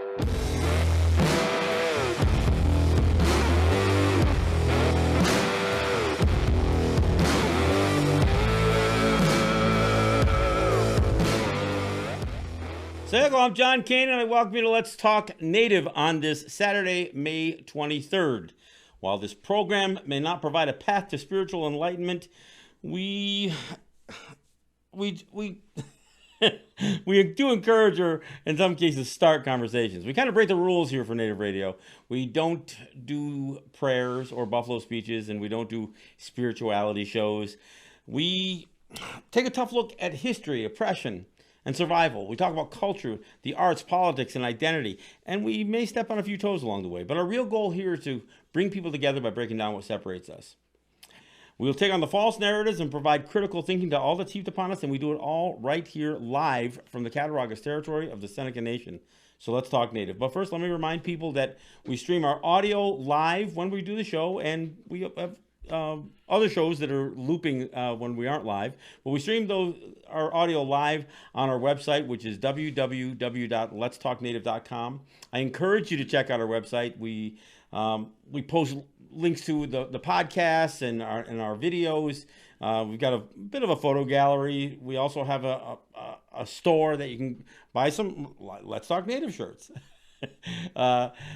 So hello, I'm John Kane, and I welcome you to Let's Talk Native on this Saturday, May 23rd. While this program may not provide a path to spiritual enlightenment, we do encourage or, in some cases, start conversations. We kind of break the rules here for Native Radio. We don't do prayers or buffalo speeches, and we don't do spirituality shows. We take a tough look at history, oppression, and survival. We talk about culture, the arts, politics, and identity, and we may step on a few toes along the way. But our real goal here is to bring people together by breaking down what separates us. We will take on the false narratives and provide critical thinking to all that's heaped upon us, and we do it all right here live from the Cattaraugus territory of the Seneca Nation. So let's talk Native. But first, let me remind people that we stream our audio live when we do the show, and we have other shows that are looping when we aren't live. But we stream our audio live on our website, which is www.letstalknative.com. I encourage you to check out our website. We post links to the podcasts and our videos. We've got a bit of a photo gallery. We also have a store that you can buy some Let's Talk Native shirts.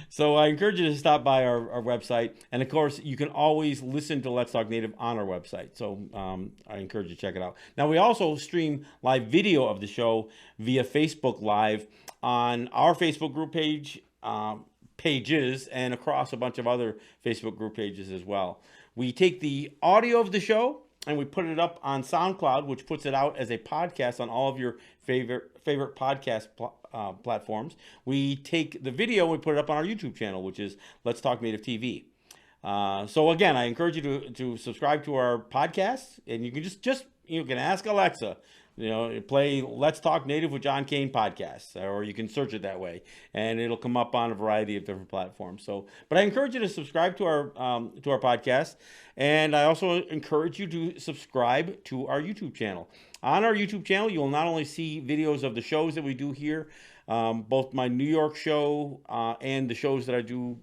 So I encourage you to stop by our website. And of course, you can always listen to Let's Talk Native on our website. So I encourage you to check it out. Now, we also stream live video of the show via Facebook Live on our Facebook group pages and across a bunch of other Facebook group pages as well. We take the audio of the show and we put it up on SoundCloud, which puts it out as a podcast on all of your favorite podcast platforms. We take the video and we put it up on our YouTube channel, which is Let's Talk Native TV. So again, I encourage you to subscribe to our podcast, and you can just you can ask Alexa, play Let's Talk Native with John Kane podcast, or you can search it that way, and it'll come up on a variety of different platforms. So, but I encourage you to subscribe to our podcast, and I also encourage you to subscribe to our YouTube channel. On our YouTube channel, you will not only see videos of the shows that we do here, both my New York show and the shows that I do,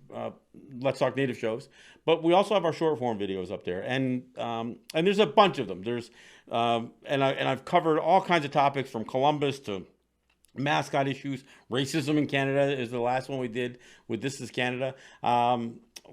Let's Talk Native shows, but we also have our short form videos up there, and there's a bunch of them. There's and I've covered all kinds of topics from Columbus to mascot issues. Racism in Canada is the last one we did with This Is Canada.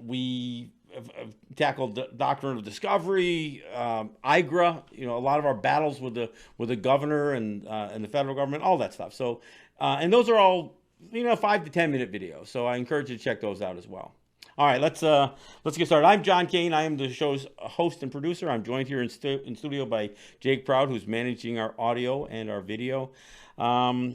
We have tackled the doctrine of discovery, IGRA, a lot of our battles with the governor and the federal government, all that stuff. So, and those are all 5 to 10 minute videos. So I encourage you to check those out as well. All right, let's get started. I'm John Kane. I am the show's host and producer. I'm joined here in studio by Jake Proud, who's managing our audio and our video. All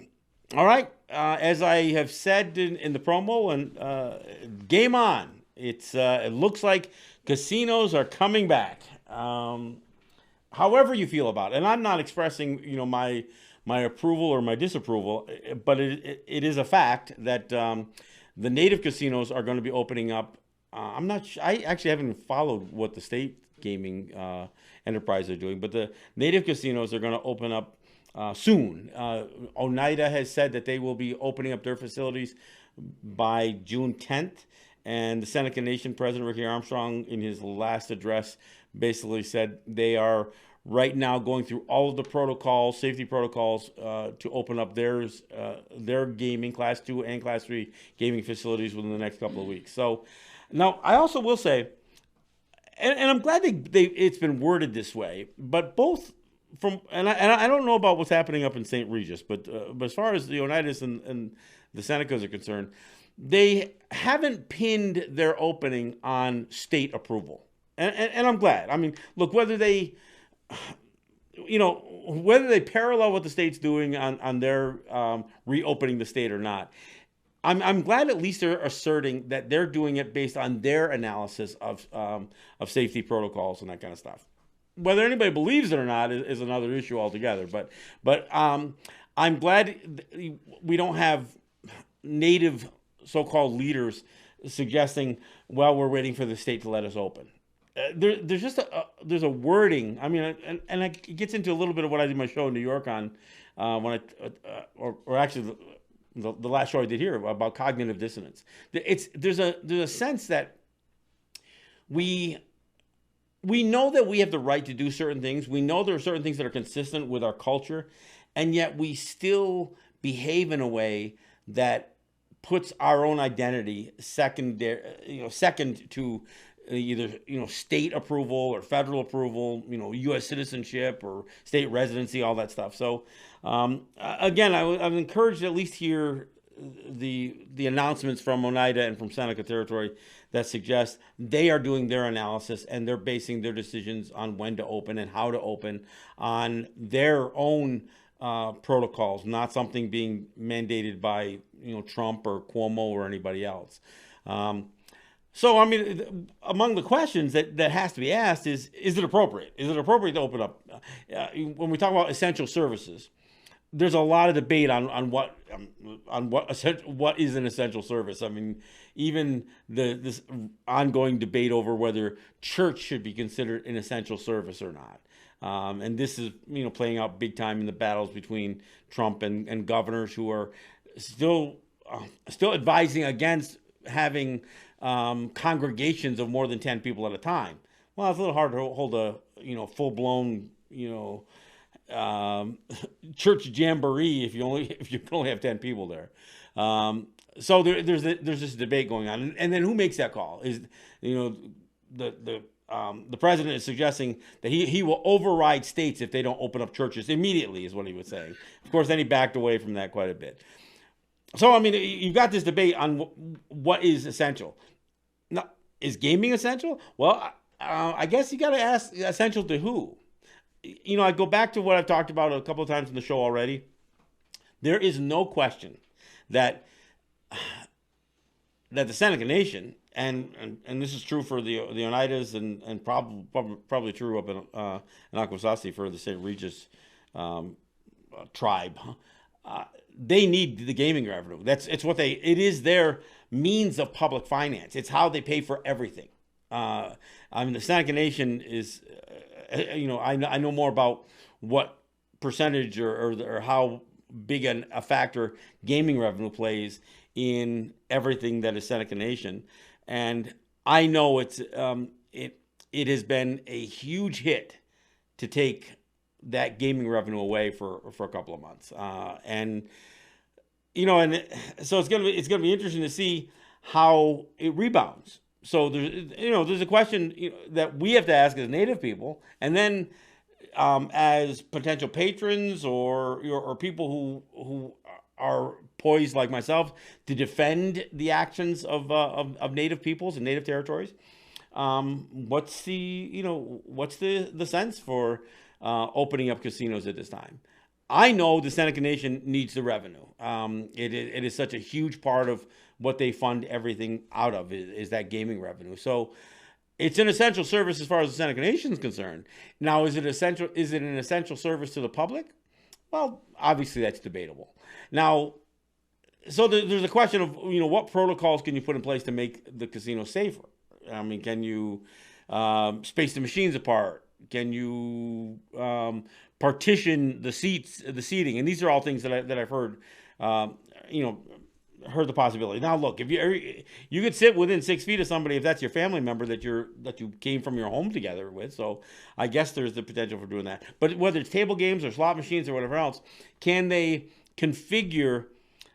right, as I have said in the promo, and game on. It looks like casinos are coming back. However you feel about it, and I'm not expressing my approval or my disapproval, but it is a fact that the native casinos are going to be opening up. I'm not. I actually haven't followed what the state gaming enterprise are doing, but the native casinos are going to open up soon. Oneida has said that they will be opening up their facilities by June 10th. And the Seneca Nation President Ricky Armstrong, in his last address, basically said they are right now going through all of the protocols, safety protocols, to open up their gaming, Class 2 and Class 3 gaming facilities within the next couple of weeks. So now I also will say, and I'm glad it's been worded this way, but both from, and I don't know about what's happening up in St. Regis, but as far as the Oneidas and the Senecas are concerned, they haven't pinned their opening on state approval. And I'm glad. I mean, look, whether they parallel what the state's doing on their reopening the state or not, I'm glad at least they're asserting that they're doing it based on their analysis of safety protocols and that kind of stuff. Whether anybody believes it or not is another issue altogether. But I'm glad we don't have native so-called leaders suggesting, well, we're waiting for the state to let us open. There's just there's a wording. I mean, and it gets into a little bit of what I did my show in New York on when actually the last show I did here about cognitive dissonance. There's a sense that we know that we have the right to do certain things. We know there are certain things that are consistent with our culture, and yet we still behave in a way that puts our own identity second to either state approval or federal approval, U.S. citizenship or state residency, all that stuff. So again, I'm encouraged to at least hear the announcements from Oneida and from Seneca Territory that suggest they are doing their analysis and they're basing their decisions on when to open and how to open on their own protocols, not something being mandated by Trump or Cuomo or anybody else. So, I mean, among the questions that has to be asked is it appropriate? Is it appropriate to open up? When we talk about essential services, there's a lot of debate on what is an essential service. I mean, even this ongoing debate over whether church should be considered an essential service or not. And this is playing out big time in the battles between Trump and governors who are still advising against having congregations of more than 10 people at a time. Well, it's a little hard to hold a full-blown church jamboree if you can only have 10 people there. So there's this debate going on, and then who makes that call? Is the president is suggesting that he will override states if they don't open up churches immediately, is what he was saying. Of course, then he backed away from that quite a bit. So I mean, you've got this debate on what is essential. Now, is gaming essential? Well, I guess you got to ask essential to who. I go back to what I've talked about a couple of times in the show already. There is no question that the Seneca Nation, and this is true for the Oneidas and probably true up in Akwesasne for the St. Regis tribe. They need the gaming revenue. It is their means of public finance. It's how they pay for everything. I mean, the Seneca Nation is, I know more about what percentage or how big a factor gaming revenue plays in everything that is Seneca Nation, and I know it has been a huge hit to take that gaming revenue away for a couple of months, and so it's gonna be interesting to see how it rebounds. So there's a question that we have to ask as Native people, and then as potential patrons or people who are poised like myself to defend the actions of Native peoples and Native territories. What's the sense for opening up casinos at this time? I know the Seneca Nation needs the revenue. It is such a huge part of what they fund everything out of is that gaming revenue. So it's an essential service as far as the Seneca Nation is concerned. Now, is it essential? Is it an essential service to the public? Well, obviously that's debatable. Now, so there's a question of what protocols can you put in place to make the casino safer? I mean, can you space the machines apart? Can you partition the seating? And these are all things that I've heard, heard the possibility. Now, look, if you could sit within 6 feet of somebody if that's your family member that you came from your home together with. So I guess there's the potential for doing that. But whether it's table games or slot machines or whatever else, can they configure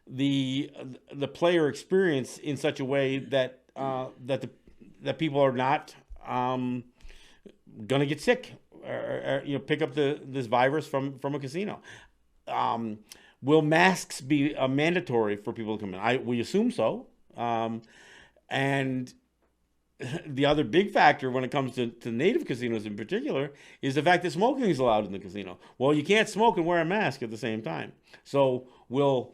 the player experience in such a way that that people are not gonna get sick or pick up this virus from a casino? Will masks be mandatory for people to come in? We assume so. And the other big factor when it comes to Native casinos in particular is the fact that smoking is allowed in the casino. Well, you can't smoke and wear a mask at the same time. So will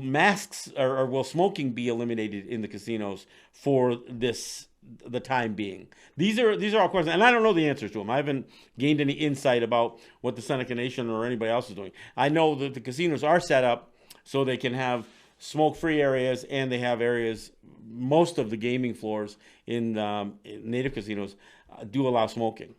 masks or will smoking be eliminated in the casinos for the time being? These are all questions, and I don't know the answers to them. I haven't gained any insight about what the Seneca Nation or anybody else is doing. I know that the casinos are set up so they can have smoke-free areas, and they have areas. Most of the gaming floors in Native casinos do allow smoking.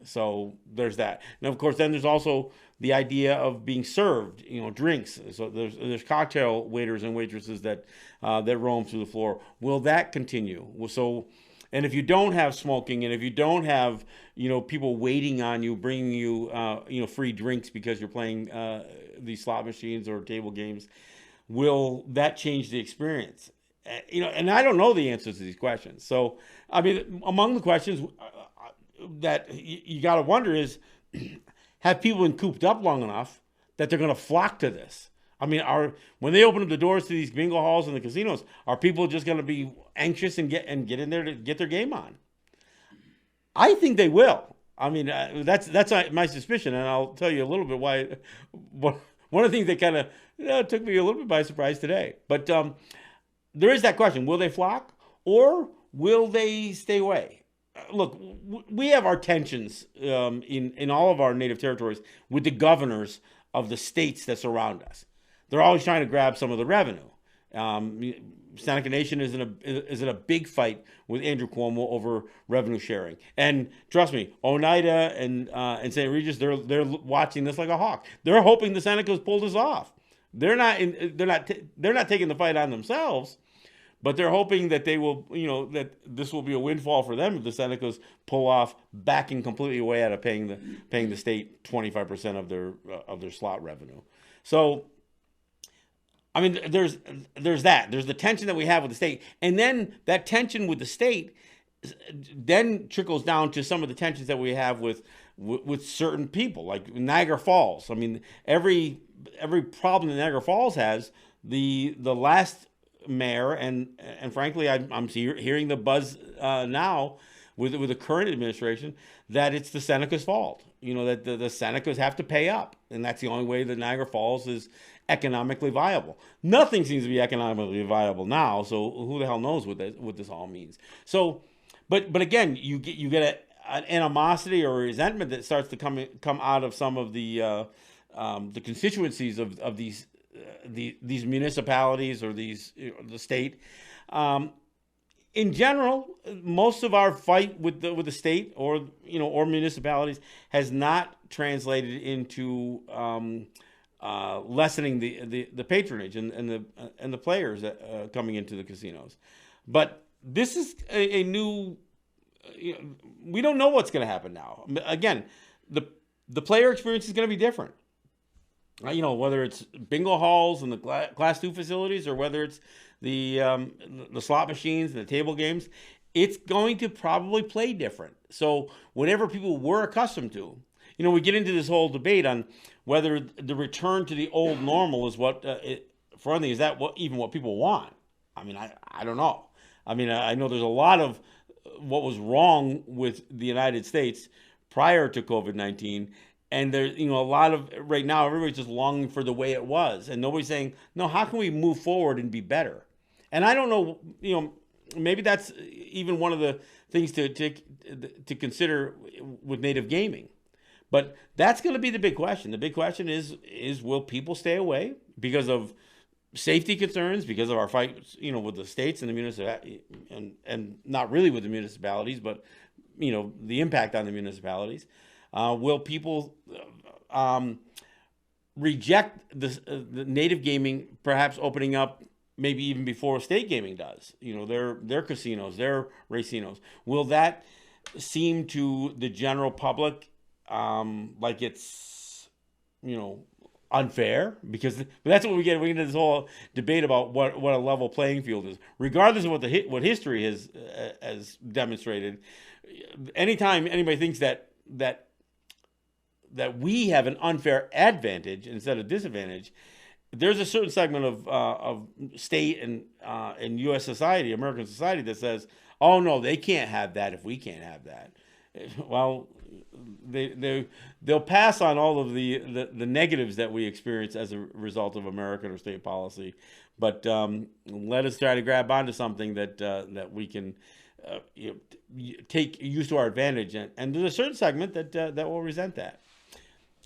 So there's that. And of course, then there's also the idea of being served, drinks. So there's cocktail waiters and waitresses that roam through the floor. Will that continue? So, and if you don't have smoking, and if you don't have people waiting on you, bringing you free drinks because you're playing these slot machines or table games, will that change the experience? And I don't know the answers to these questions. So, I mean, among the questions that you got to wonder is, have people been cooped up long enough that they're going to flock to this? I mean, when they open up the doors to these bingo halls and the casinos, are people just going to be anxious and get in there to get their game on? I think they will. I mean, that's my suspicion, and I'll tell you a little bit why. One of the things that kind of took me a little bit by surprise today. But there is that question: will they flock, or will they stay away? Look, we have our tensions in all of our native territories with the governors of the states that surround us. They're always trying to grab some of the revenue. Seneca Nation is in a big fight with Andrew Cuomo over revenue sharing. And trust me, Oneida and St. Regis, they're watching this like a hawk. They're hoping the Senecas pull this off. They're not taking the fight on themselves, but they're hoping that they will, that this will be a windfall for them if the Senecas pull off backing completely away out of paying the state 25% of their slot revenue. So, I mean, there's that. There's the tension that we have with the state, and then that tension with the state then trickles down to some of the tensions that we have with certain people, like Niagara Falls. I mean, every problem that Niagara Falls has, the last mayor and frankly, I'm hearing the buzz now with the current administration that it's the Seneca's fault. That the Senecas have to pay up, and that's the only way that Niagara Falls is economically viable. Nothing seems to be economically viable now, so who the hell knows what this all means. So, but again, you get an animosity or a resentment that starts to come out of some of the constituencies of these municipalities or the state. In general, most of our fight with the state or municipalities has not translated into lessening the patronage and the players coming into the casinos. But this is a new. We don't know what's going to happen now. Again, the player experience is going to be different. Whether it's bingo halls and the Class 2 facilities, or whether it's the slot machines and the table games, it's going to probably play different. So whatever people were accustomed to, we get into this whole debate on whether the return to the old normal is what, for one thing, is that even what people want? I mean, I don't know. I mean, I know there's a lot of what was wrong with the United States prior to COVID-19. And there's, a lot of, right now, everybody's just longing for the way it was. And nobody's saying, no, how can we move forward and be better? And I don't know, maybe that's even one of the things to consider with native gaming. But that's going to be the big question. The big question is will people stay away because of safety concerns, because of our fight, with the states and the municipalities, and not really with the municipalities, but, the impact on the municipalities. Will people reject the native gaming, perhaps opening up maybe even before state gaming does? Their casinos, their racinos. Will that seem to the general public like it's unfair? Because that's what we get. We get into this whole debate about what a level playing field is, regardless of what history has demonstrated. Anytime anybody thinks that we have an unfair advantage instead of disadvantage, there's a certain segment of state and U.S. society, American society, that says, "Oh no, they can't have that if we can't have that." Well, they'll pass on all of the negatives that we experience as a result of American or state policy, but let us try to grab onto something that we can take use to our advantage, and there's a certain segment that will resent that.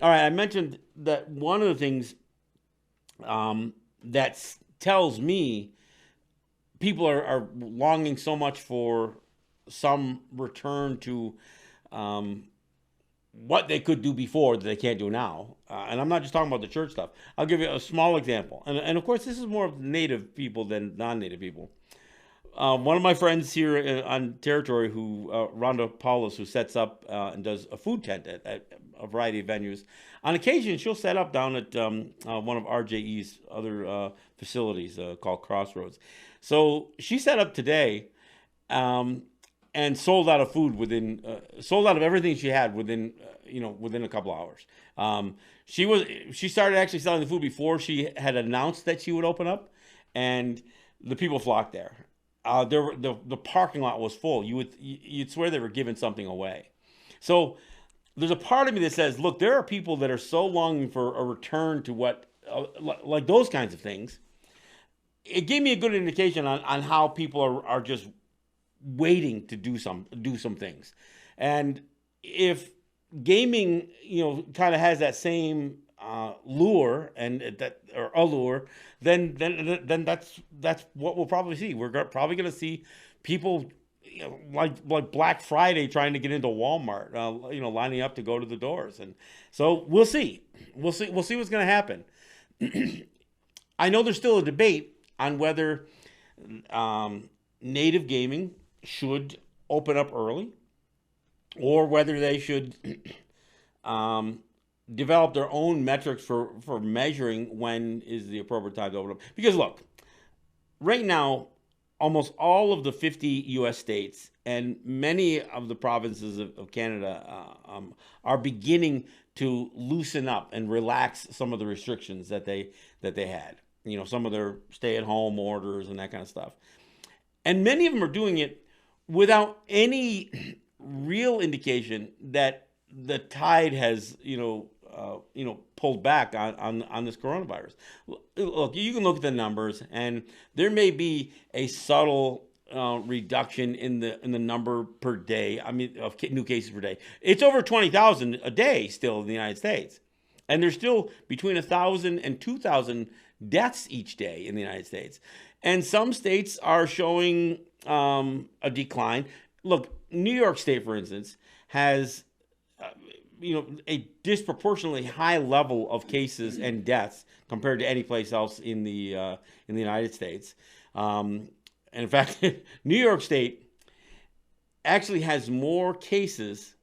All right, I mentioned that one of the things that tells me people are longing so much for some return to what they could do before that they can't do now. And I'm not just talking about the church stuff. I'll give you a small example. And of course, this is more of native people than non-native people. One of my friends here on territory, Rhonda Paulus, who sets up and does a food tent at a variety of venues. On occasion, she'll set up down at one of RJE's other facilities called Crossroads. So she set up today and sold out of food sold out of everything she had within a couple hours. She started actually selling the food before she had announced that she would open up, and the people flocked there. The parking lot was full. You'd swear they were giving something away. So there's a part of me that says, look, there are people that are so longing for a return to what, like those kinds of things. It gave me a good indication on how people are just waiting to do some things. And if gaming, kind of has that same lure or allure, then that's what we'll probably see. We're probably going to see people, like Black Friday trying to get into Walmart, lining up to go to the doors. And so we'll see what's going to happen. I know there's still a debate on whether native gaming should open up early, or whether they should develop their own metrics for measuring when is the appropriate time to open up. Because look, right now, almost all of the 50 U.S. states and many of the provinces of Canada are beginning to loosen up and relax some of the restrictions that they had. Some of their stay-at-home orders and that kind of stuff. And many of them are doing it without any real indication that the tide has, pulled back on this coronavirus. Look, you can look at the numbers, and there may be a subtle reduction in the number per day. I mean, of new cases per day. It's over 20,000 a day still in the United States, and there's still between 1,000 and 2,000 deaths each day in the United States. And some states are showing a decline. Look, New York State, for instance, has a disproportionately high level of cases and deaths compared to any place else in the United States. And in fact, New York State actually has more cases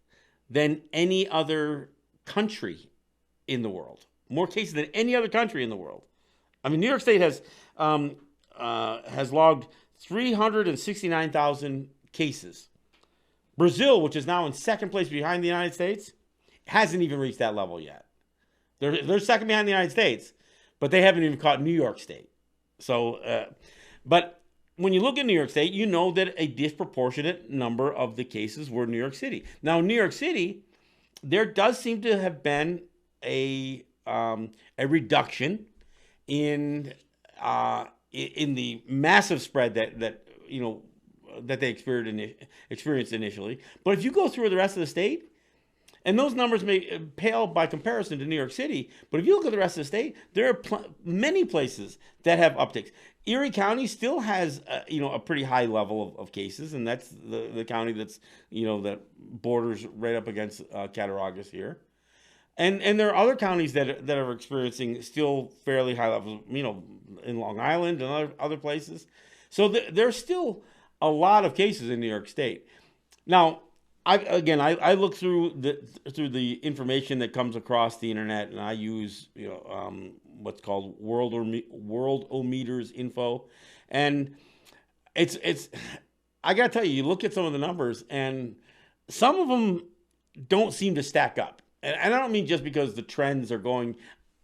than any other country in the world. More cases than any other country in the world. I mean, New York State has logged 369,000 cases. Brazil, which is now in second place behind the United States, hasn't even reached that level yet. They're second behind the United States, but they haven't even caught New York State. So, but when you look at New York State, you know that a disproportionate number of the cases were New York City. Now, in New York City, there does seem to have been a reduction in the massive spread that they experienced initially. But if you go through the rest of the state, and those numbers may pale by comparison to New York City, but if you look at the rest of the state, there are many places that have upticks. Erie County still has a pretty high level of cases, and that's the county that's that borders right up against Cattaraugus here. And there are other counties that are experiencing still fairly high levels, in Long Island and other places. So there's still a lot of cases in New York State. Now, I look through the information that comes across the internet, and I use what's called Worldometers info, and it's I gotta tell you, you look at some of the numbers, and some of them don't seem to stack up. And I don't mean just because the trends are going.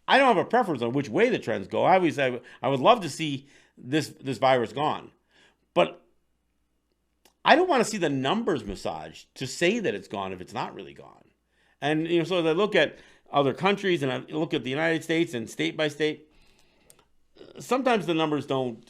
I don't have a preference on which way the trends go. I would love to see this virus gone, but I don't want to see the numbers massaged to say that it's gone if it's not really gone. And so as I look at other countries and I look at the United States and state by state, sometimes the numbers don't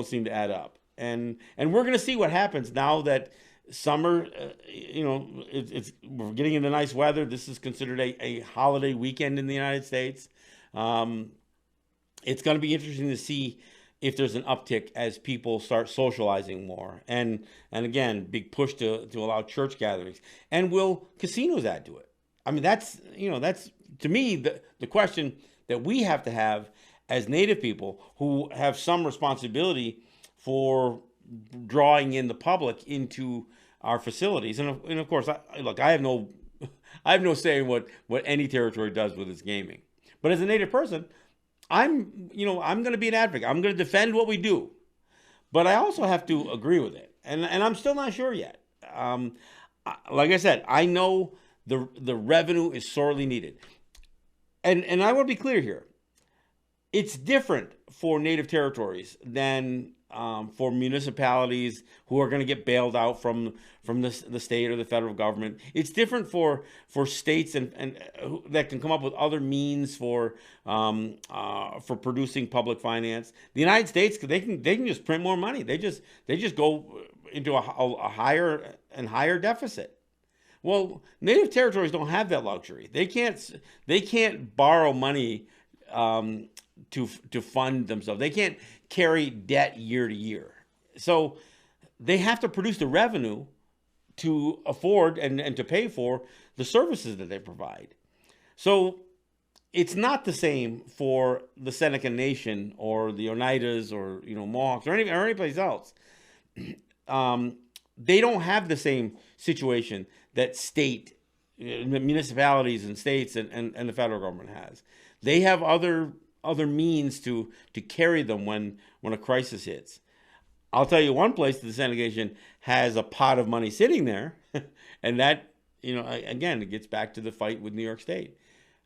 seem to add up. And we're going to see what happens now that summer, we're getting into nice weather. This is considered a holiday weekend in the United States. It's going to be interesting to see if there's an uptick as people start socializing more. And again, big push to allow church gatherings. And will casinos add to it? I mean, that's, that's to me the question that we have to have as Native people who have some responsibility for drawing in the public into our facilities. And of course, look, I have no, I have no say in what any territory does with its gaming. But as a Native person, I'm going to be an advocate. I'm going to defend what we do. But I also have to agree with it. And I'm still not sure yet. Like I said, I know the revenue is sorely needed. And I want to be clear here. It's different for Native territories than for municipalities who are going to get bailed out from the state or the federal government. It's different for states and that can come up with other means for producing public finance. The United States, they can just print more money. They just go into a higher and higher deficit. Well, Native territories don't have that luxury. They can't borrow money to fund themselves. They can't carry debt year to year. So they have to produce the revenue to afford and to pay for the services that they provide. So it's not the same for the Seneca Nation or the Oneidas or Mohawks or any place else. They don't have the same situation that municipalities and states and the federal government has. They have other means to carry them when a crisis hits. I'll tell you one place that the Seneca Nation has a pot of money sitting there, and that, again, it gets back to the fight with New York State.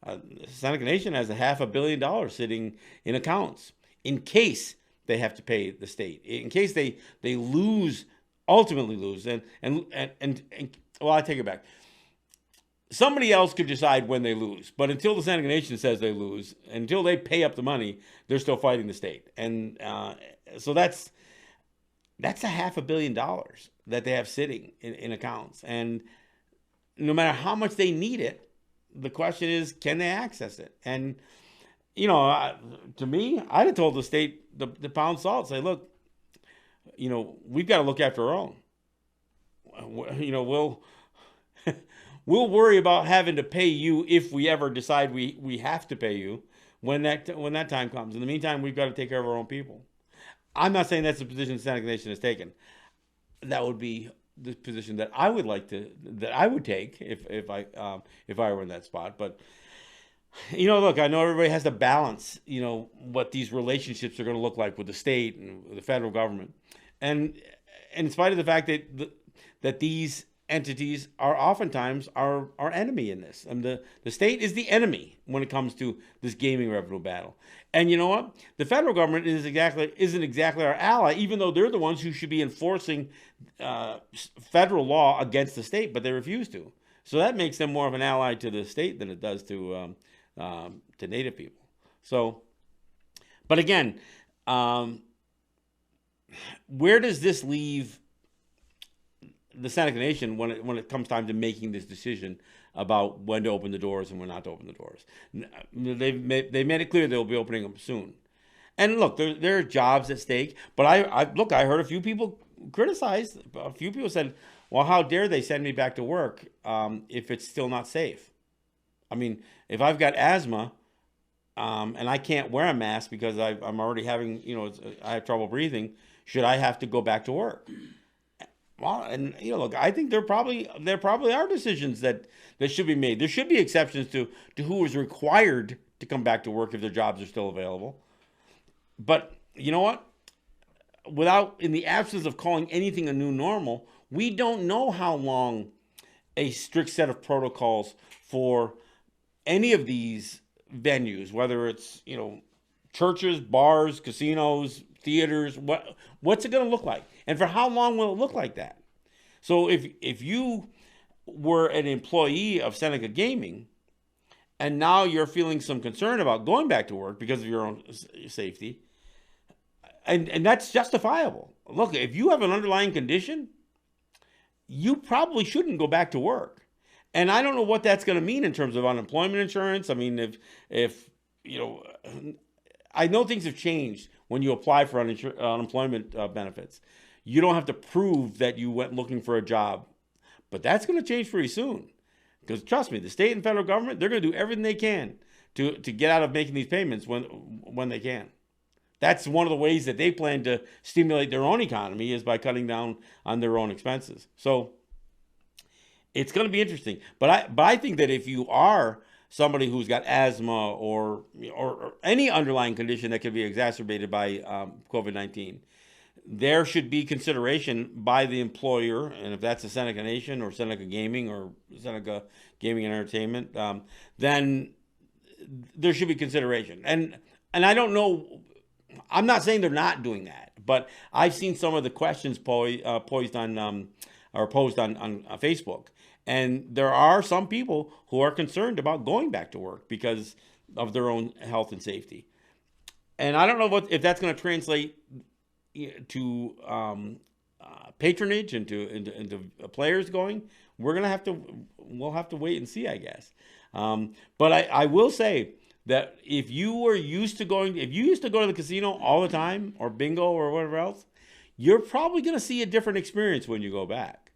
The Seneca Nation has $500 million sitting in accounts in case they have to pay the state, in case they ultimately lose. And well, I take it back. Somebody else could decide when they lose, but until the Seneca Nation says they lose, until they pay up the money, they're still fighting the state. And so that's $500 million that they have sitting in accounts. And no matter how much they need it, the question is, can they access it? And to me, I'd have told the state, the pound salt, say, look, we've got to look after our own. We'll worry about having to pay you if we ever decide we have to pay you when that time comes. In the meantime, we've got to take care of our own people. I'm not saying that's the position the Seneca Nation has taken. That would be the position that I would take if I were in that spot. But look, I know everybody has to balance what these relationships are going to look like with the state and the federal government, and in spite of the fact that these entities are oftentimes our enemy in this. And the state is the enemy when it comes to this gaming revenue battle. And you know what? The federal government isn't exactly our ally, even though they're the ones who should be enforcing federal law against the state, but they refuse to. So that makes them more of an ally to the state than it does to Native people. So, but again, where does this leave the Seneca Nation when it comes time to making this decision about when to open the doors and when not to open the doors? They made it clear they'll be opening them soon. And look, there are jobs at stake. But I heard a few people criticize. A few people said, "Well, how dare they send me back to work if it's still not safe?" I mean, if I've got asthma and I can't wear a mask because I'm already having I have trouble breathing, should I have to go back to work? Well, and look, I think there probably are decisions that should be made. There should be exceptions to who is required to come back to work if their jobs are still available. But you know what? In the absence of calling anything a new normal, we don't know how long a strict set of protocols for any of these venues, whether it's churches, bars, casinos, theaters, what's it going to look like? And for how long will it look like that? So if you were an employee of Seneca Gaming and now you're feeling some concern about going back to work because of your own safety, and that's justifiable. Look, if you have an underlying condition, you probably shouldn't go back to work. And I don't know what that's going to mean in terms of unemployment insurance. I mean, if I know things have changed when you apply for unemployment benefits. You don't have to prove that you went looking for a job, but that's going to change pretty soon. Because trust me, the state and federal government, they're going to do everything they can to get out of making these payments when they can. That's one of the ways that they plan to stimulate their own economy, is by cutting down on their own expenses. So it's going to be interesting. But I think that if you are somebody who's got asthma or any underlying condition that could be exacerbated by COVID-19, there should be consideration by the employer, and if that's a Seneca Nation or Seneca Gaming or Seneca Gaming and Entertainment, then there should be consideration. And I don't know, I'm not saying they're not doing that, but I've seen some of the questions posed on Facebook, and there are some people who are concerned about going back to work because of their own health and safety. And I don't know if that's going to translate to patronage and into players going. We'll have to wait and see, I guess. But I will say that if you used to go to the casino all the time, or bingo or whatever else, you're probably going to see a different experience when you go back.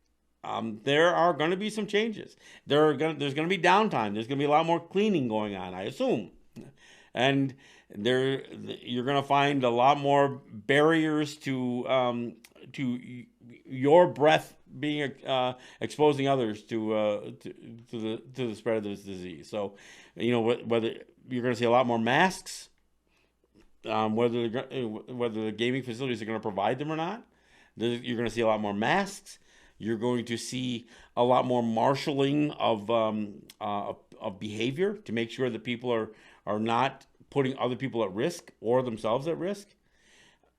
There are going to be some changes. There's going to be downtime. There's going to be a lot more cleaning going on, I assume. And you're going to find a lot more barriers to your breath being exposing others to the spread of this disease. So, whether you're going to see a lot more masks, whether the gaming facilities are going to provide them or not, you're going to see a lot more masks. You're going to see a lot more marshaling of behavior to make sure that people are not putting other people at risk or themselves at risk.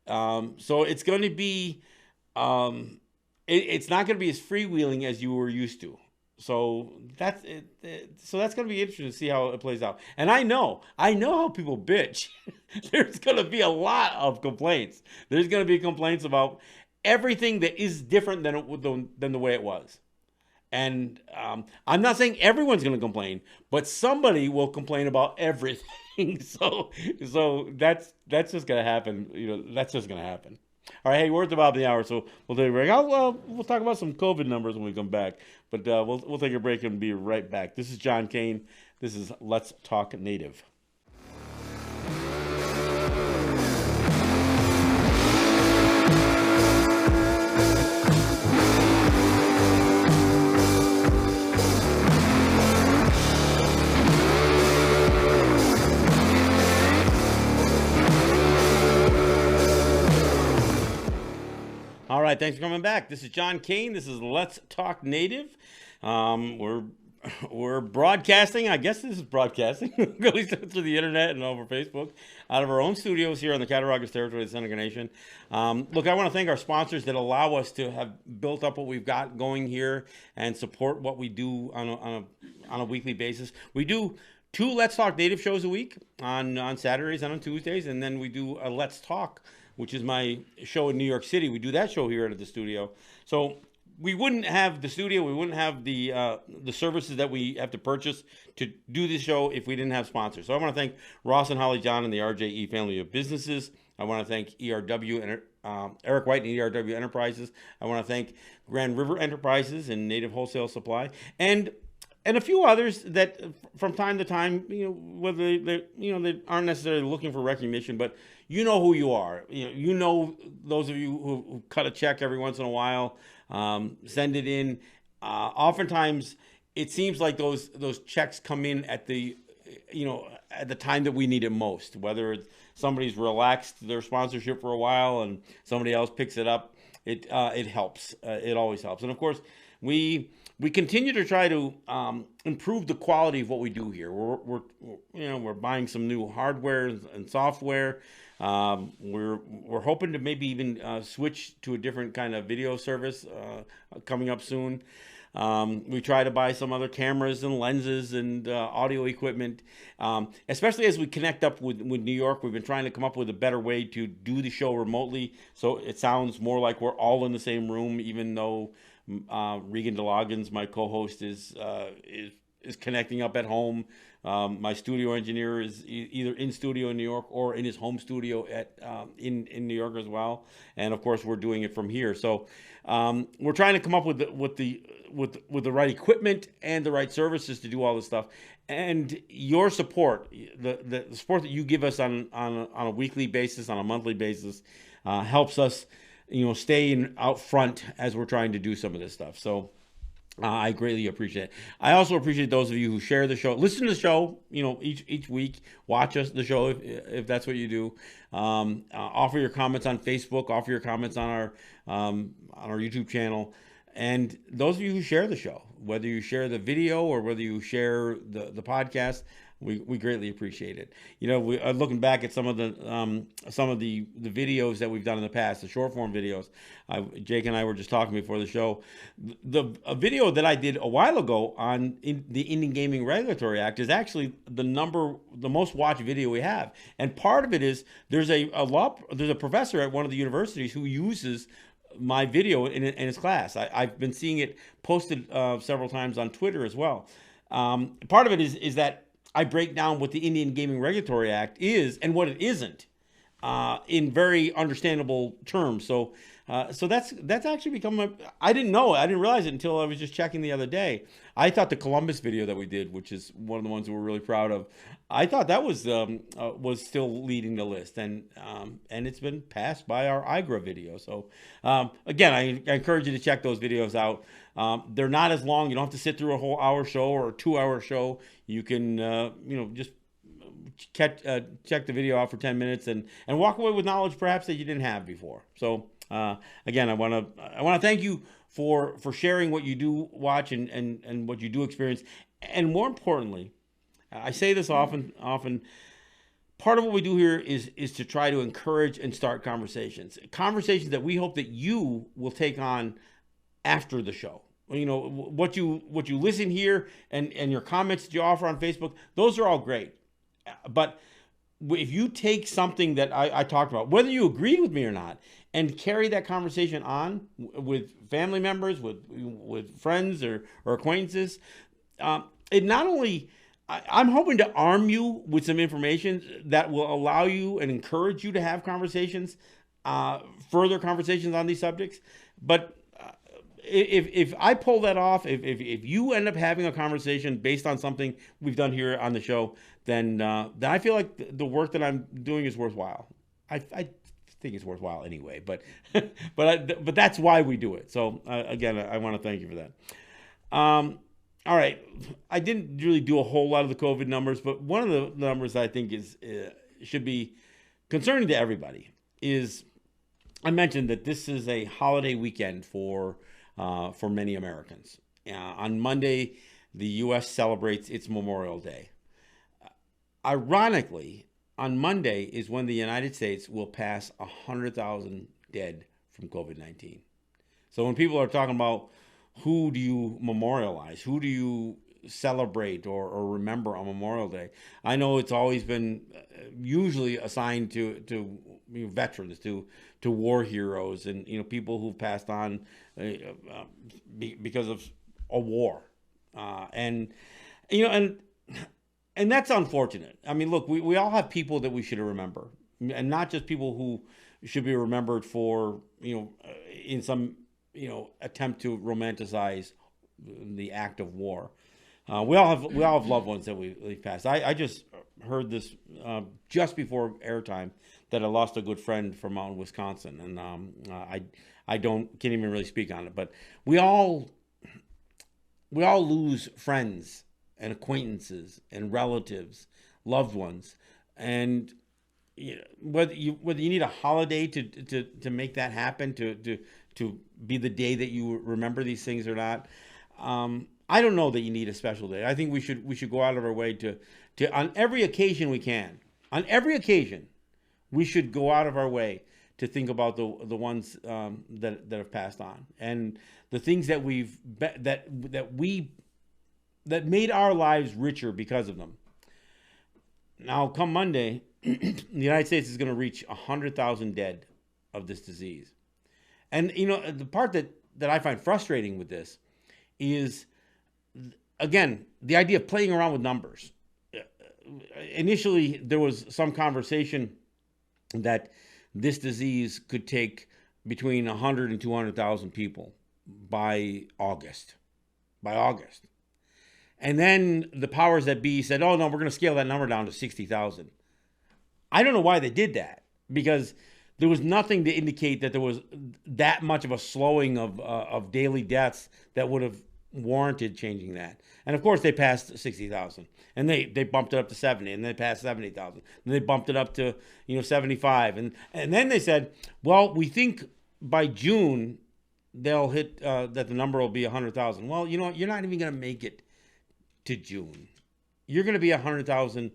So it's going to be, it's not going to be as freewheeling as you were used to. So that's it. So that's going to be interesting to see how it plays out. And I know how people bitch. There's going to be a lot of complaints. There's going to be complaints about everything that is different than the way it was. And I'm not saying everyone's going to complain, but somebody will complain about everything. So that's just going to happen. That's just going to happen. All right, hey, we're at the bottom of the hour, so we'll take a break. We'll talk about some COVID numbers when we come back, but we'll take a break and be right back. This is John Kane. This is Let's Talk Native. All right, thanks for coming back. This is John Kane. This is Let's Talk Native. We're broadcasting. I guess this is broadcasting, at least through the internet and over Facebook, out of our own studios here on the Cattaraugus territory of the Seneca Nation. Look, I want to thank our sponsors that allow us to have built up what we've got going here and support what we do on a weekly basis. We do 2 Let's Talk Native shows a week on Saturdays and on Tuesdays, and then we do a Let's Talk, which is my show in New York City. We do that show here at the studio. So we wouldn't have the studio, we wouldn't have the services that we have to purchase to do this show if we didn't have sponsors. So I want to thank Ross and Holly John and the RJE family of businesses. I want to thank ERW and Eric White and ERW Enterprises. I want to thank Grand River Enterprises and Native Wholesale Supply, and a few others that from time to time, whether they aren't necessarily looking for recognition, but you know who you are. Those of you who cut a check every once in a while, send it in. Oftentimes, it seems like those checks come in at the time that we need it most. Whether it's somebody's relaxed their sponsorship for a while and somebody else picks it up, it helps. It always helps. And of course, we continue to try to improve the quality of what we do here. We're buying some new hardware and software. We're hoping to maybe even switch to a different kind of video service coming up soon. We try to buy some other cameras and lenses and audio equipment, especially as we connect up with New York. We've been trying to come up with a better way to do the show remotely, so it sounds more like we're all in the same room, even though Regan DeLoggins, my co-host, is connecting up at home My studio engineer is either in studio in New York or in his home studio in New York as well. And of course, we're doing it from here. So we're trying to come up with the right equipment and the right services to do all this stuff. And your support, the support that you give us on a weekly basis, on a monthly basis, helps us, stay out front as we're trying to do some of this stuff. So I greatly appreciate it. I also appreciate those of you who share the show, listen to the show, each week, watch the show if that's what you do. Offer your comments on Facebook, offer your comments on our YouTube channel, and those of you who share the show, whether you share the video or whether you share the podcast. We greatly appreciate it. Looking back at some of the videos that we've done in the past, the short form videos. Jake and I were just talking before the show. A video that I did a while ago on the Indian Gaming Regulatory Act is actually the most watched video we have. And part of it is there's a professor at one of the universities who uses my video in his class. I've been seeing it posted several times on Twitter as well. Part of it is that I break down what the Indian Gaming Regulatory Act is and what it isn't in very understandable terms. So that's actually become I didn't realize it until I was just checking the other day. I thought the Columbus video that we did, which is one of the ones that we're really proud of, I thought that was still leading the list, and it's been passed by our IGRA video. So again, I encourage you to check those videos out. They're not as long. You don't have to sit through a whole hour show or a 2-hour show. You can just check the video out for 10 minutes and walk away with knowledge perhaps that you didn't have before. So again, I want to thank you for sharing what you do watch and what you do experience. And more importantly, I say this often, part of what we do here is to try to encourage and start conversations that we hope that you will take on after the show. What you listen here and your comments that you offer on Facebook, those are all great. But if you take something that I talked about, whether you agreed with me or not, and carry that conversation on with family members, with friends or acquaintances, it not only, I'm hoping to arm you with some information that will allow you and encourage you to have conversations, further conversations on these subjects. But if I pull that off, if you end up having a conversation based on something we've done here on the show, then I feel like the work that I'm doing is worthwhile. I think it's worthwhile anyway, but but that's why we do it. So again, I want to thank you for that. All right, I didn't really do a whole lot of the COVID numbers, but one of the numbers I think should be concerning to everybody is I mentioned that this is a holiday weekend for many Americans. On Monday, the U.S. celebrates its Memorial Day. Ironically, on Monday is when the United States will pass 100,000 dead from COVID-19. So when people are talking about who do you memorialize, who do you celebrate or remember on Memorial Day, I know it's always been usually assigned to veterans, to war heroes, and people who've passed on because of a war, and that's unfortunate. I mean, look, we all have people that we should remember, and not just people who should be remembered for in some attempt to romanticize the act of war. We all have loved ones that we've passed. I just heard this just before airtime that I lost a good friend from out in Wisconsin, and I can't even really speak on it. But we all lose friends and acquaintances and relatives, loved ones, and whether you need a holiday to make that happen, to be the day that you remember these things or not. I don't know that you need a special day. I think we should go out of our way to on every occasion we can. On every occasion, we should go out of our way to think about the ones that have passed on, and the things that that made our lives richer because of them. Now, come Monday, the United States is going to reach 100,000 dead of this disease. And the part that I find frustrating with this is, again, the idea of playing around with numbers. initially there was some conversation that this disease could take between 100 and 200,000 people by August. By August. And then the powers that be said, oh, no, we're going to scale that number down to 60,000. I don't know why they did that, because there was nothing to indicate that there was that much of a slowing of daily deaths that would have warranted changing that. And of course, they passed 60,000, and they bumped it up to 70, and they passed 70,000, and they bumped it up to 75, and then they said, well, we think by June they'll hit that the number will be 100,000. Well, you know what? You're not even going to make it to June. You're going to be 100,000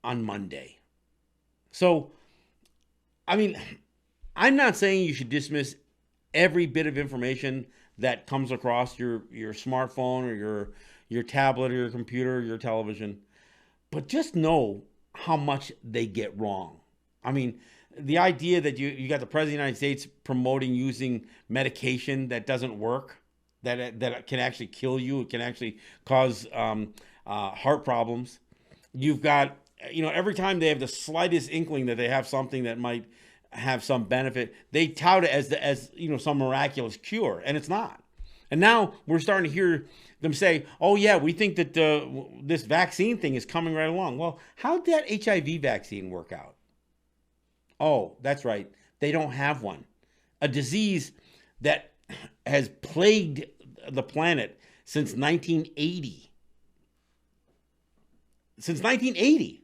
on Monday. So, I mean, I'm not saying you should dismiss every bit of information that comes across your smartphone or your tablet or your computer or your television, but just know how much they get wrong. I mean, the idea that you got the President of the United States promoting using medication that doesn't work, that can actually kill you, it can actually cause heart problems. You've got, every time they have the slightest inkling that they have something that might have some benefit, they tout it as some miraculous cure, and it's not. And now we're starting to hear them say, oh yeah, we think that this vaccine thing is coming right along. Well, how did that HIV vaccine work out? Oh, that's right, they don't have one. A disease that has plagued the planet since 1980. Since 1980.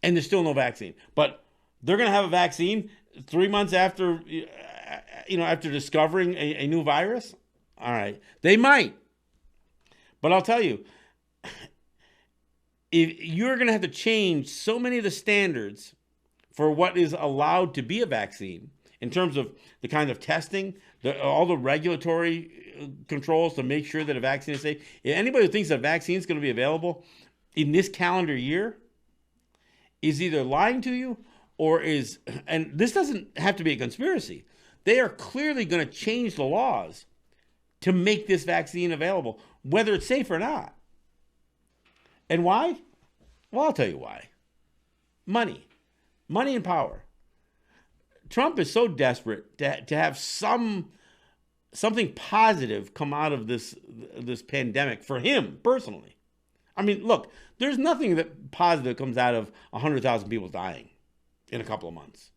And there's still no vaccine. But they're going to have a vaccine 3 months after, after discovering a new virus? All right. They might. But I'll tell you, if you're going to have to change so many of the standards for what is allowed to be a vaccine, in terms of the kind of testing, all the regulatory controls to make sure that a vaccine is safe. If anybody who thinks that a vaccine is going to be available in this calendar year is either lying to you or is, and this doesn't have to be a conspiracy, they are clearly going to change the laws to make this vaccine available, whether it's safe or not. And why? Well, I'll tell you why. Money. Money and power. Trump is so desperate to have something positive come out of this pandemic for him personally. I mean, look, there's nothing that positive comes out of 100,000 people dying in a couple of months.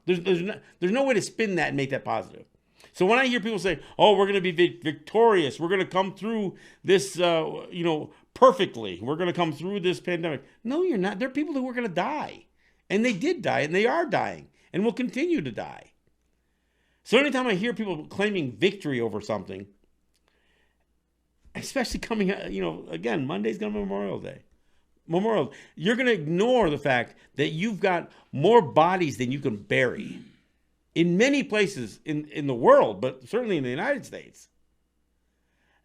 There's no way to spin that and make that positive. So when I hear people say, "Oh, we're going to be victorious. We're going to come through this, perfectly. We're going to come through this pandemic." No, you're not. There are people who are going to die, and they did die, and they are dying, and will continue to die. So anytime I hear people claiming victory over something, especially coming, again, Monday's going to be Memorial Day. You're going to ignore the fact that you've got more bodies than you can bury in many places in the world, but certainly in the United States.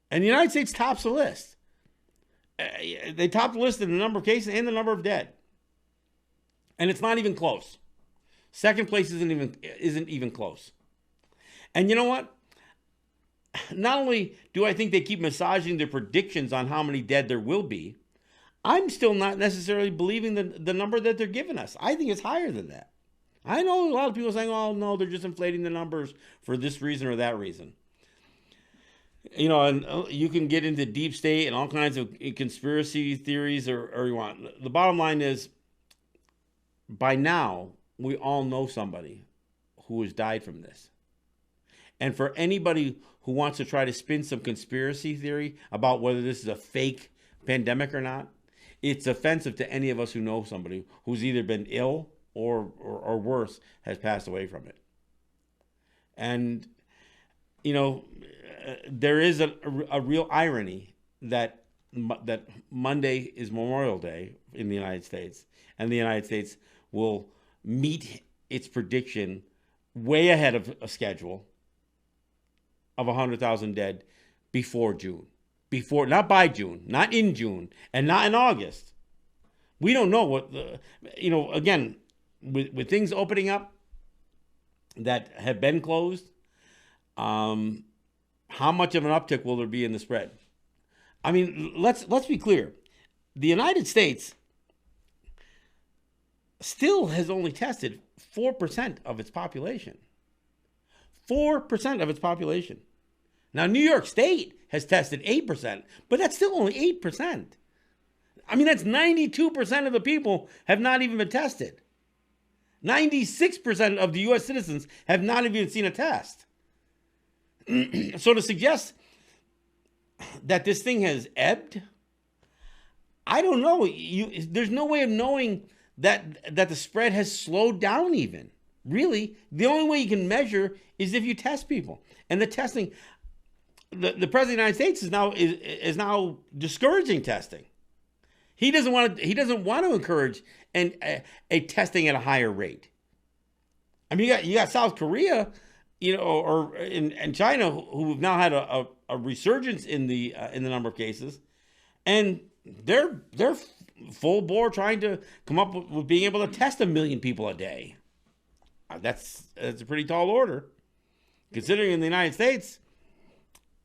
And the United States tops the list. They top the list in the number of cases and the number of dead. And it's not even close. Second place isn't even close. And you know what? Not only do I think they keep massaging their predictions on how many dead there will be, I'm still not necessarily believing the number that they're giving us. I think it's higher than that. I know a lot of people saying, oh, no, they're just inflating the numbers for this reason or that reason. And you can get into deep state and all kinds of conspiracy theories or you want. The bottom line is, by now, we all know somebody who has died from this. And for anybody who wants to try to spin some conspiracy theory about whether this is a fake pandemic or not, it's offensive to any of us who know somebody who's either been ill or worse, has passed away from it. And, there is a real irony that Monday is Memorial Day in the United States, and the United States will meet its prediction way ahead of a schedule of 100,000 dead before June. Not by June, not in June, and not in August. We don't know what again, with things opening up that have been closed, how much of an uptick will there be in the spread? I mean, let's be clear. The United States still has only tested 4% of its population. 4% of its population. Now, New York State has tested 8%, but that's still only 8%. I mean, that's 92% of the people have not even been tested. 96% of the U.S. citizens have not even seen a test. So to suggest that this thing has ebbed, I don't know. There's no way of knowing that the spread has slowed down even. Really, the only way you can measure is if you test people. And the testing, the President of the United States is now discouraging testing. He doesn't want to encourage a testing at a higher rate. I mean, you got South Korea, or in China, who've now had a resurgence in the number of cases, and they're full bore trying to come up with being able to test 1 million people a day. That's a pretty tall order, considering in the United States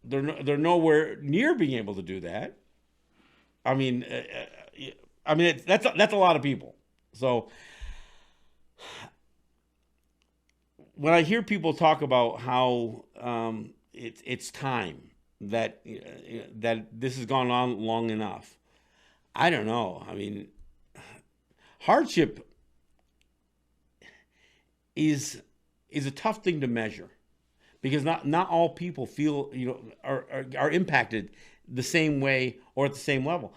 they're nowhere near being able to do that. I mean, that's a lot of people. So when I hear people talk about how it's time that this has gone on long enough, I don't know. I mean, hardship is a tough thing to measure, because not all people feel are impacted the same way or at the same level.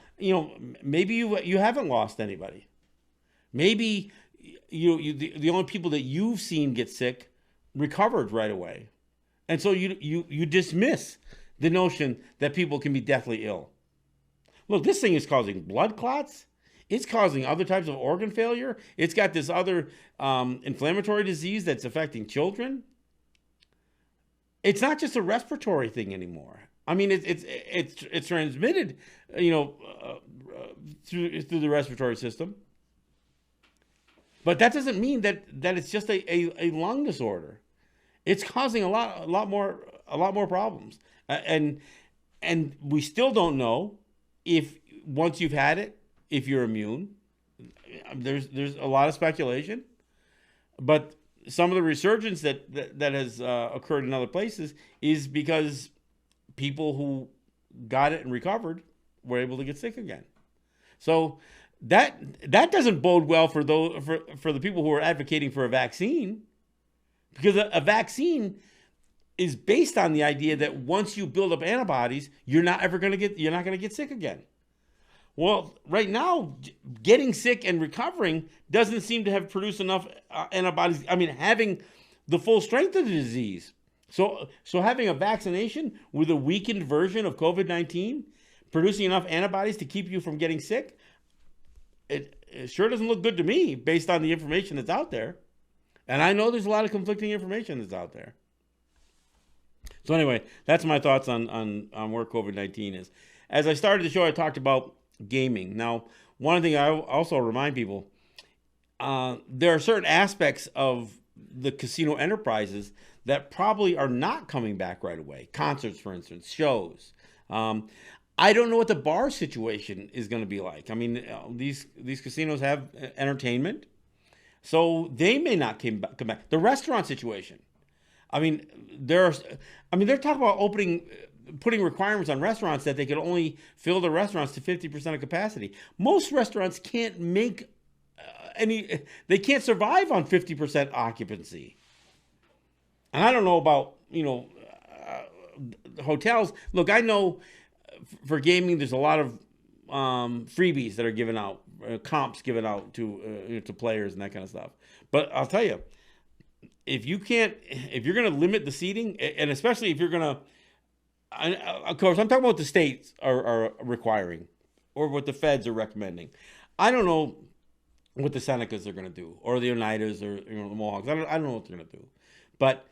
Maybe you haven't lost anybody. Maybe the only people that you've seen get sick recovered right away, and so you dismiss the notion that people can be deathly ill. Look, this thing is causing blood clots. It's causing other types of organ failure. It's got this other inflammatory disease that's affecting children. It's not just a respiratory thing anymore. I mean, it's transmitted, through the respiratory system. But that doesn't mean that it's just a lung disorder. It's causing a lot more problems, and we still don't know if once you've had it, if you're immune. There's a lot of speculation, but some of the resurgence that has occurred in other places is because people who got it and recovered were able to get sick again. So that doesn't bode well for the people who are advocating for a vaccine, because a vaccine is based on the idea that once you build up antibodies, you're not going to get sick again. Well, right now, getting sick and recovering doesn't seem to have produced enough antibodies. I mean, having the full strength of the disease. So having a vaccination with a weakened version of COVID-19 producing enough antibodies to keep you from getting sick, it sure doesn't look good to me based on the information that's out there. And I know there's a lot of conflicting information that's out there. So anyway, that's my thoughts on where COVID-19 is. As I started the show, I talked about gaming. Now, one thing I also remind people, there are certain aspects of the casino enterprises that probably are not coming back right away. Concerts, for instance, shows. I don't know what the bar situation is going to be like. I mean, these casinos have entertainment, so they may not come back. The restaurant situation. I mean, they're talking about putting requirements on restaurants that they could only fill the restaurants to 50% of capacity. Most restaurants can't make they can't survive on 50% occupancy. And I don't know about, hotels. Look, I know for gaming, there's a lot of freebies that are given out, comps given out to players and that kind of stuff. But I'll tell you, if you're going to limit the seating, and especially if you're going to, of course, I'm talking about what the states are requiring or what the feds are recommending. I don't know what the Senecas are going to do, or the Oneidas, or the Mohawks. I don't know what they're going to do, but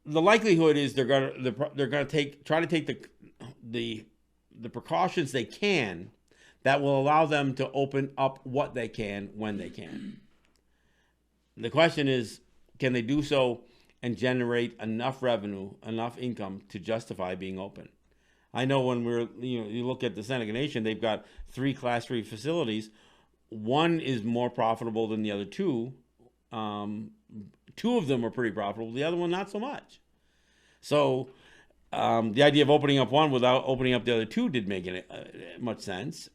the likelihood is they're going to try to take the precautions they can that will allow them to open up what they can when they can. The question is, can they do so and generate enough revenue, enough income to justify being open? I know when you look at the Seneca Nation, they've got 3 Class 3 facilities one is more profitable than the other two. Two of them are pretty profitable. The other one, not so much. So the idea of opening up one without opening up the other two didn't make any, much sense.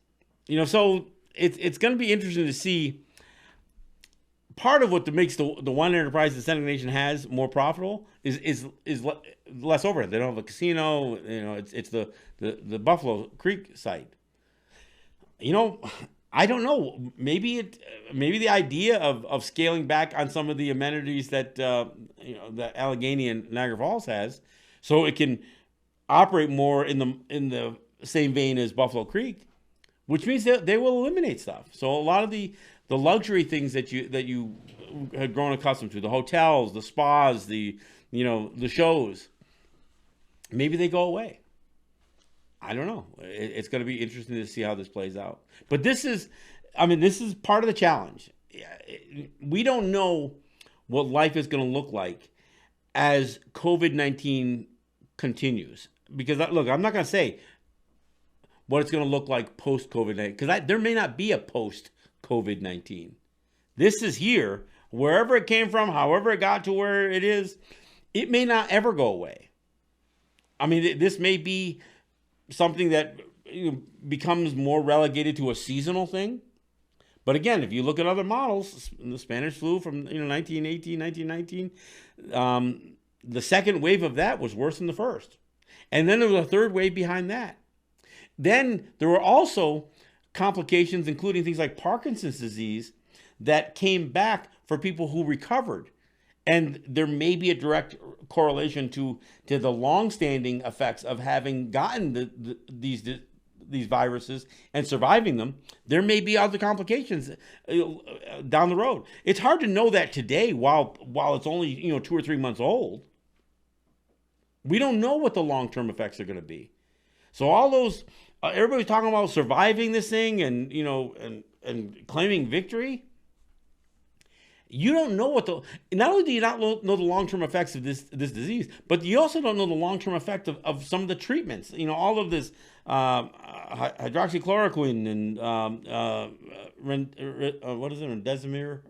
So it's going to be interesting to see. Part of what makes the one enterprise the Seneca Nation has more profitable is less overhead. They don't have a casino. It's the Buffalo Creek site. I don't know. Maybe the idea of scaling back on some of the amenities that that Allegheny and Niagara Falls has, so it can operate more in the same vein as Buffalo Creek, which means that they will eliminate stuff. So a lot of the luxury things that you had grown accustomed to, the hotels, the spas, the shows, maybe they go away. I don't know. It's going to be interesting to see how this plays out. But this is part of the challenge. We don't know what life is going to look like as COVID-19 continues. Because look, I'm not going to say what it's going to look like post-COVID-19, because there may not be a post-COVID-19. This is here. Wherever it came from, however it got to where it is, it may not ever go away. This may be something that becomes more relegated to a seasonal thing. But again, if you look at other models, the Spanish flu from 1918, 1919, the second wave of that was worse than the first. And then there was a third wave behind that. Then there were also complications, including things like Parkinson's disease, that came back for people who recovered. And there may be a direct correlation to the long-standing effects of having gotten these viruses and surviving them. There may be other complications down the road. It's hard to know that today while it's only 2 or 3 months old. We don't know what the long-term effects are going to be. So all those everybody's talking about surviving this thing and and claiming victory. You don't know not only do you not know the long-term effects of this disease, but you also don't know the long-term effect of some of the treatments. All of this hydroxychloroquine and what is it, remdesivir?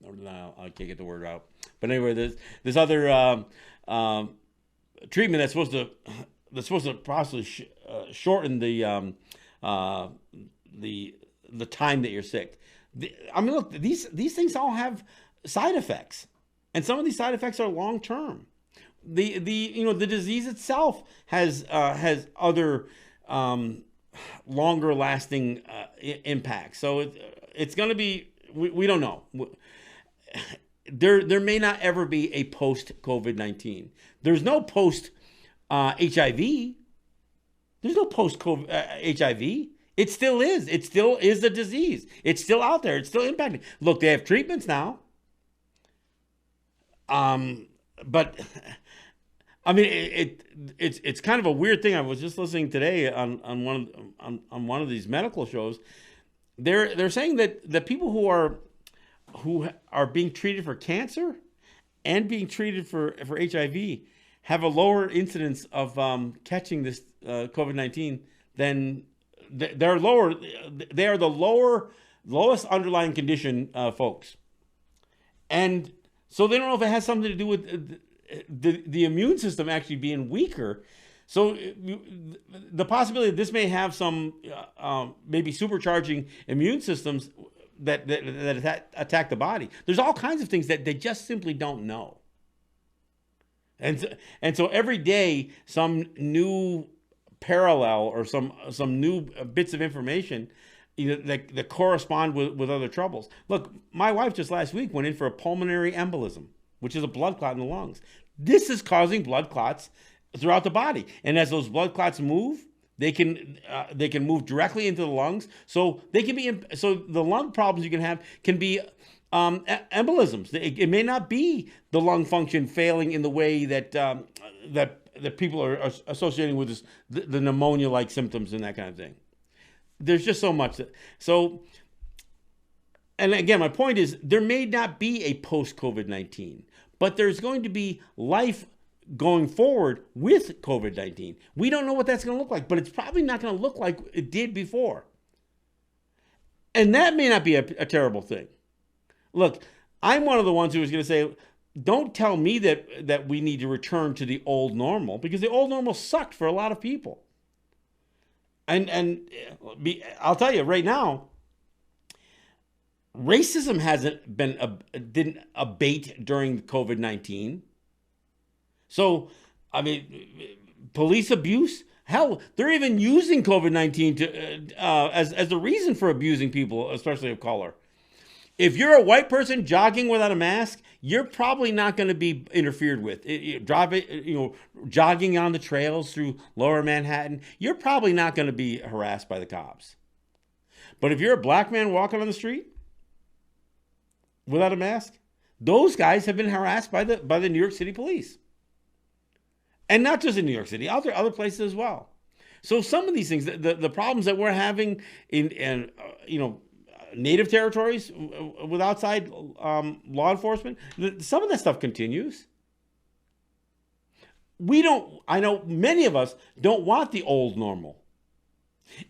No, I can't get the word out. But anyway, this other treatment that's supposed to possibly shorten the time that you're sick. Look, these things all have side effects, and some of these side effects are long term. The disease itself has other longer lasting impacts. So it's going to be we don't know. There may not ever be a post COVID-19. There's no post HIV. There's no post COVID HIV. It still is. It still is a disease. It's still out there. It's still impacting. Look, they have treatments now. But it's kind of a weird thing. I was just listening today on one of these medical shows. They're saying that people who are being treated for cancer and being treated for HIV have a lower incidence of catching this COVID-19 than they're lower. They are the lowest underlying condition folks, and so they don't know if it has something to do with the immune system actually being weaker. So the possibility that this may have some maybe supercharging immune systems that attack the body. There's all kinds of things that they just simply don't know. And so every day some new parallel or some new bits of information that correspond with other troubles. Look, my wife just last week went in for a pulmonary embolism, which is a blood clot in the lungs. This is causing blood clots throughout the body, and as those blood clots move, they can move directly into the lungs. So they can be the lung problems you can have can be embolisms. It may not be the lung function failing in the way that people are associating with this, the pneumonia-like symptoms and that kind of thing. There's just so much. And again, my point is there may not be a post-COVID-19, but there's going to be life going forward with COVID-19. We don't know what that's going to look like, but it's probably not going to look like it did before. And that may not be a terrible thing. Look, I'm one of the ones who was going to say, don't tell me that we need to return to the old normal, because the old normal sucked for a lot of people. And I'll tell you right now, racism didn't abate during COVID-19. So, I mean, police abuse, hell, they're even using COVID-19 to as the reason for abusing people, especially of color. If you're a white person jogging without a mask, you're probably not going to be interfered with. Jogging on the trails through Lower Manhattan, you're probably not going to be harassed by the cops. But if you're a black man walking on the street without a mask, those guys have been harassed by the New York City police, and not just in New York City, other places as well. So some of these things, the problems that we're having in native territories with outside law enforcement, some of that stuff continues. I know many of us don't want the old normal.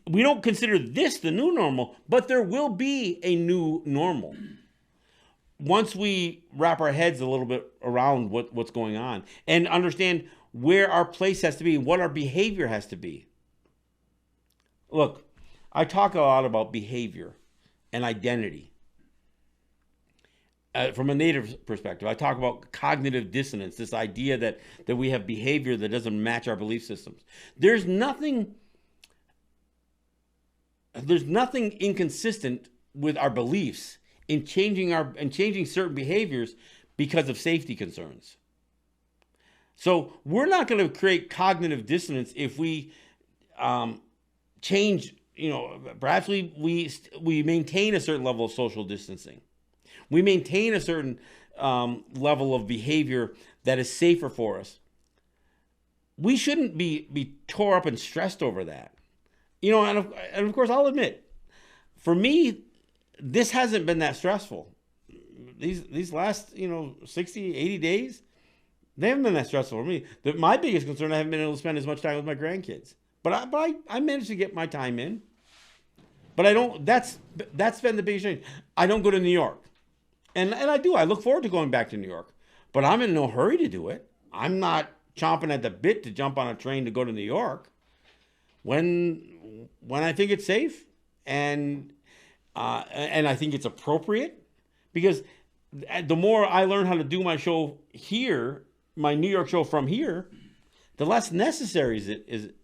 We don't consider this the new normal, but there will be a new normal once we wrap our heads a little bit around what's going on and understand where our place has to be, what our behavior has to be. Look, I talk a lot about behavior and identity. From a native perspective, I talk about cognitive dissonance, this idea that we have behavior that doesn't match our belief systems. There's nothing inconsistent with our beliefs in changing certain behaviors because of safety concerns. So we're not going to create cognitive dissonance if we change. Perhaps we maintain a certain level of social distancing. We maintain a certain level of behavior that is safer for us. We shouldn't be tore up and stressed over that. And of course, I'll admit, for me, this hasn't been that stressful. These last 60, 80 days, they haven't been that stressful for me. My biggest concern, I haven't been able to spend as much time with my grandkids. But I managed to get my time in. But I don't. That's been the biggest change. I don't go to New York, and I do. I look forward to going back to New York, but I'm in no hurry to do it. I'm not chomping at the bit to jump on a train to go to New York when I think it's safe and I think it's appropriate, because the more I learn how to do my show here, my New York show from here, the less necessary it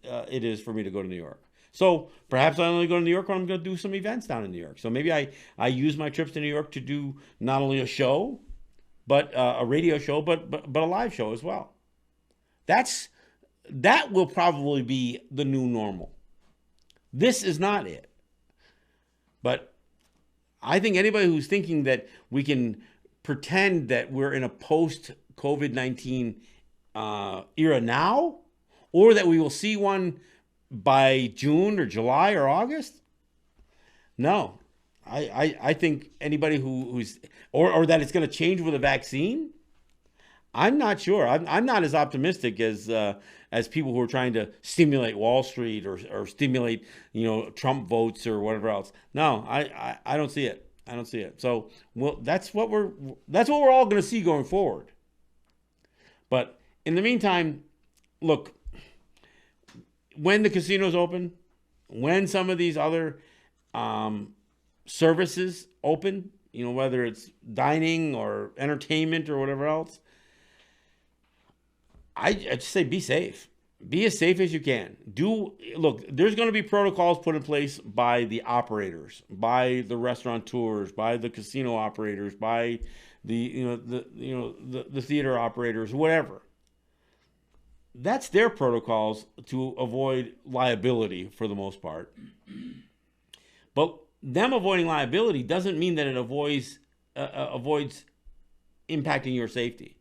is for me to go to New York. So perhaps I only go to New York when I'm going to do some events down in New York. So maybe I use my trips to New York to do not only a show, but a radio show, but a live show as well. That will probably be the new normal. This is not it. But I think anybody who's thinking that we can pretend that we're in a post-COVID-19 era now, or that we will see one by June or July or August, no. I think anybody who's or that it's going to change with a vaccine, I'm not sure. I'm not as optimistic as people who are trying to stimulate Wall Street or stimulate Trump votes or whatever else. No, I don't see it. I don't see it. So that's what we're all going to see going forward. But in the meantime, look, when the casinos open, when some of these other services open, whether it's dining or entertainment or whatever else, I just say be safe. Be as safe as you can. Look, there's going to be protocols put in place by the operators, by the restaurateurs, by the casino operators, by the theater operators, whatever. That's their protocols to avoid liability for the most part. But them avoiding liability doesn't mean that it avoids impacting your safety.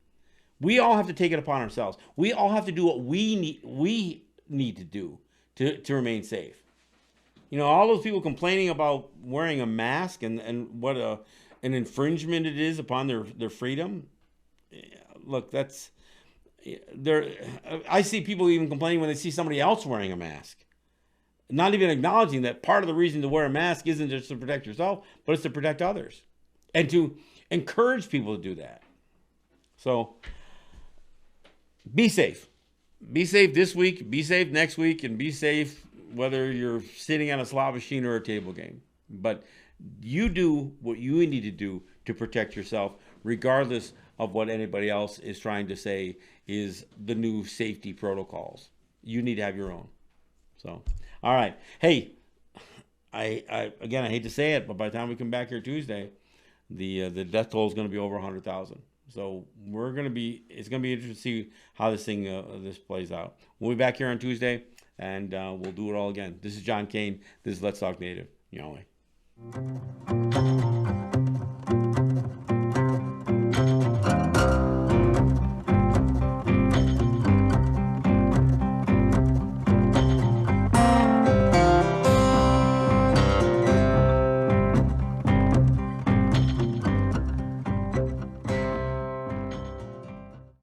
We all have to take it upon ourselves. We all have to do what we need to do to remain safe. All those people complaining about wearing a mask and what an infringement it is upon their freedom. Look, I see people even complaining when they see somebody else wearing a mask. not even acknowledging that part of the reason to wear a mask isn't just to protect yourself, but it's to protect others and to encourage people to do that. So be safe. Be safe this week, be safe next week, and be safe whether you're sitting on a slot machine or a table game. But you do what you need to do to protect yourself, regardless of what anybody else is trying to say is the new safety protocols. You need to have your own. So, all right. Hey, I hate to say it, but by the time we come back here Tuesday, the death toll is going to be over 100,000. So it's going to be interesting to see how this plays out. We'll be back here on Tuesday, and we'll do it all again. This is John Kane. This is Let's Talk Native. Yahweh.